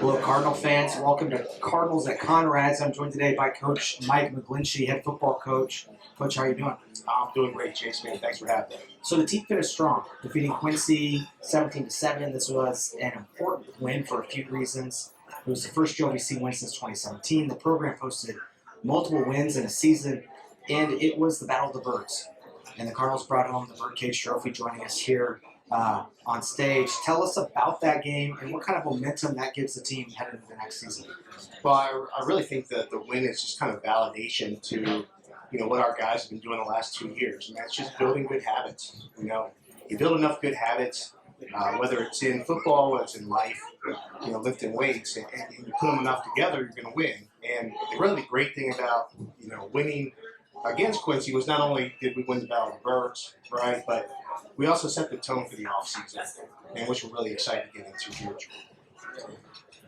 Hello, Cardinal fans. Welcome to Cardinals at Conrads. I'm joined today by Coach Mike McGlinchey, head football coach. Coach, how are you doing? I'm doing great, Chase, man. Thanks for having me. So the team finished strong, defeating Quincy 17-7. This was an important win for a few reasons. It was the first GLVC win since 2017. The program posted multiple wins in a season, and it was the Battle of the Birds. And the Cardinals brought home the Birdcage Trophy, joining us here on stage. Tell us about that game and what kind of momentum that gives the team heading into the next season. Well, I really think that the win is just kind of validation to what our guys have been doing the last 2 years, and that's just building good habits. You build enough good habits, whether it's in football, whether it's in life, lifting weights, and you put them enough together, you're going to win. And the really great thing about winning against Quincy was not only did we win the Battle of the Birds, right, but we also set the tone for the offseason, and which we're really excited to get into here.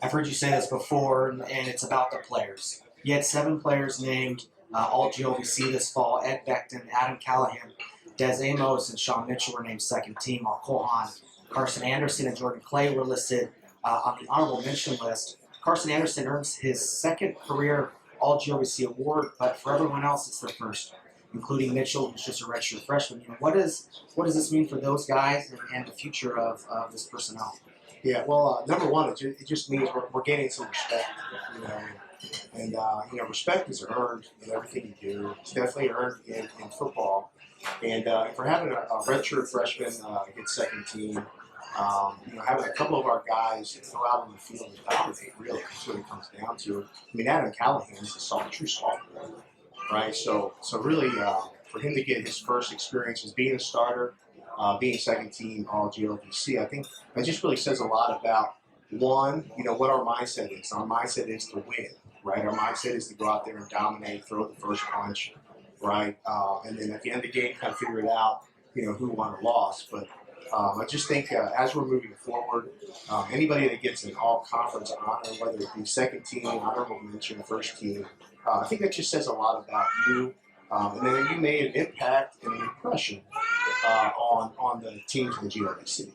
I've heard you say this before, and it's about the players. You had 7 players named all GLVC this fall. Ed Beckton, Adam Callahan, Des Amos, and Sean Mitchell were named second team, while Cole Hahn, Carson Anderson, and Jordan Clay were listed on the honorable mention list. Carson Anderson earns his second career All-GLVC award, but for everyone else, it's their first, including Mitchell, who's just a redshirt freshman. What does this mean for those guys and the future of this personnel? Yeah, well, number one, it just means we're gaining some respect, and respect is earned in everything you do. It's definitely earned in football, and for having a redshirt freshman get second team, having a couple of our guys go out on the field and dominate, really, that's what it comes down to. I mean, Adam Callahan is a true sophomore, right? So really, for him to get his first experience as being a starter, being second team all GLVC, I think that just really says a lot about, one, what our mindset is. Our mindset is to win, right? Our mindset is to go out there and dominate, throw the first punch, right? And then at the end of the game, kind of figure it out, who won or lost. But I just think as we're moving forward, anybody that gets an all-conference honor, whether it be second team, honorable mention, first team, I think that just says a lot about you. And then you made an impact and an impression on the teams in the GLVC.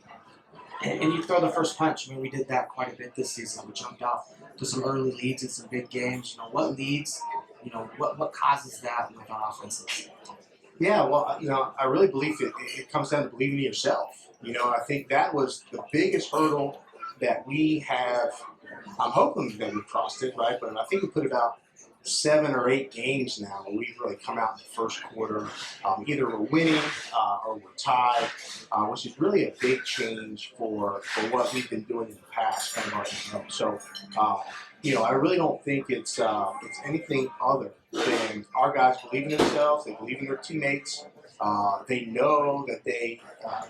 And you throw the first punch. I mean, we did that quite a bit this season. We jumped off to some early leads in some big games. What leads, what causes that with our offenses? Yeah, well, I really believe it comes down to believing in yourself. I think that was the biggest hurdle that we have. I'm hoping that we crossed it, right? But I think we put about 7 or 8 games now where we've really come out in the first quarter. Either we're winning or we're tied, which is really a big change for what we've been doing in the past. So, I really don't think it's anything other than our guys believe in themselves. They believe in their teammates. They know that they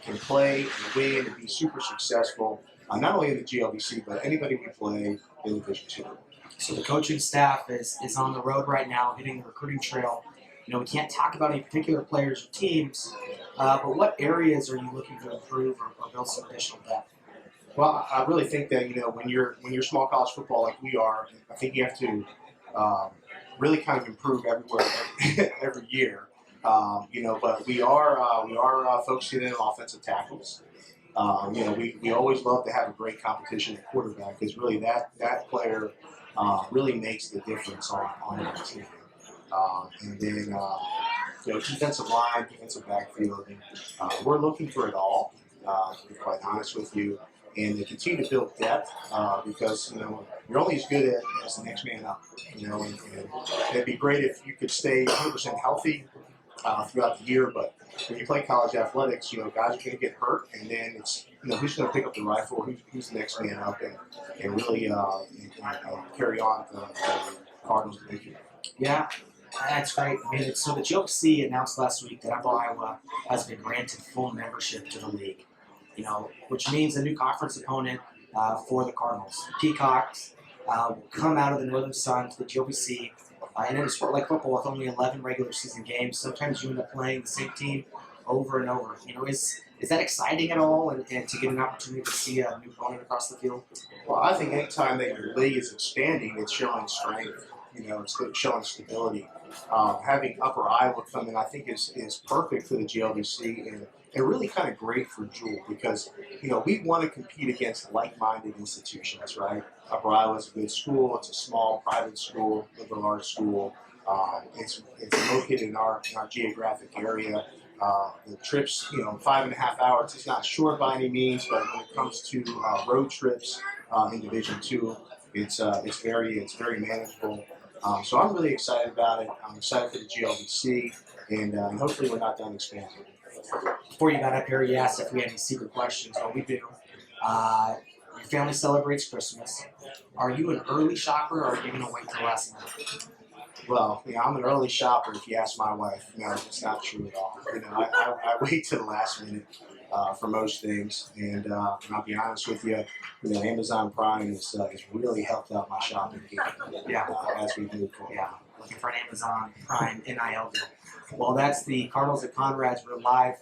can play and win and be super successful, not only in the GLVC, but anybody we play in Division II. So the coaching staff is on the road right now, hitting the recruiting trail. We can't talk about any particular players or teams, but what areas are you looking to improve or build some additional depth? Well, I really think that when you're small college football like we are, I think you have to really kind of improve everywhere every year. But we are focusing in on offensive tackles. We always love to have a great competition at quarterback, because really that player really makes the difference on our team. And then defensive line, defensive backfield, we're looking for it all, to be quite honest with you, and to continue to build depth, because you're only as good as the next man up. And it'd be great if you could stay 100% healthy throughout the year, but when you play college athletics, guys are going to get hurt, and then it's who's going to pick up the rifle, who's the next man up, and really carry on the Cardinals division. Yeah, that's great. I mean, so the GLVC announced last week that Apple Iowa has been granted full membership to the league. Which means a new conference opponent for the Cardinals. Peacocks will come out of the Northern Sun to the GLVC. And in a sport like football, with only 11 regular season games, sometimes you end up playing the same team over and over. Is that exciting at all, and to get an opportunity to see a new opponent across the field? Well, I think anytime that your league is expanding, it's showing strength. It's showing stability. Having Upper Iowa come in, I think, is perfect for the GLVC and really kind of great for Jewel because, we want to compete against like-minded institutions, right? Upper Iowa is a good school. It's a small private school, liberal arts school. It's located in our geographic area. The trips, 5.5 hours. It's not short by any means, but when it comes to road trips in Division II, it's very manageable. So I'm really excited about it. I'm excited for the GLVC, and hopefully we're not done expanding. Before you got up here, you asked if we had any secret questions. Well, we do. Your family celebrates Christmas. Are you an early shopper, or are you going to wait till the last minute? Well, I'm an early shopper. If you ask my wife, no, it's not true at all. I wait to the last minute for most things, and I'll be honest with you. Amazon Prime has really helped out my shopping game. Yeah. As we move forward. Yeah, looking for an Amazon Prime NIL deal. Well, that's the Cardinals at Conrads. We're live.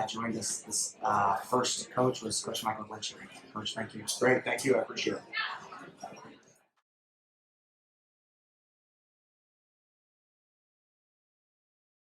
Joined us this first coach was Coach Mike McGlinchey. Coach, thank you. Great, thank you. I appreciate it.